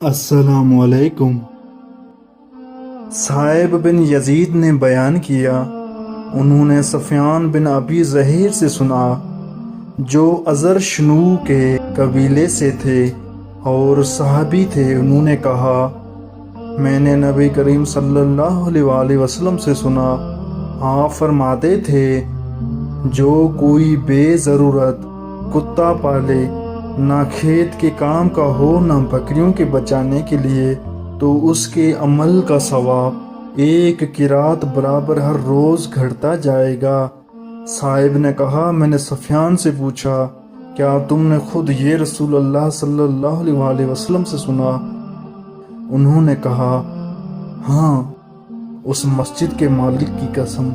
السلام علیکم۔ صائب بن یزید نے بیان کیا، انہوں نے سفیان بن ابی ظہیر سے سنا جو ازر شنو کے قبیلے سے تھے اور صحابی تھے۔ انہوں نے کہا، میں نے نبی کریم صلی اللہ علیہ وآلہ وسلم سے سنا، آپ فرماتے تھے جو کوئی بے ضرورت کتا پالے، نہ کھیت کے کام کا ہو نہ بکریوں کے بچانے کے لیے، تو اس کے عمل کا ثواب ایک قرات برابر ہر روز گھٹتا جائے گا۔ صاحب نے کہا، میں نے سفیان سے پوچھا، کیا تم نے خود یہ رسول اللہ صلی اللہ علیہ وآلہ وسلم سے سنا؟ انہوں نے کہا، ہاں، اس مسجد کے مالک کی قسم۔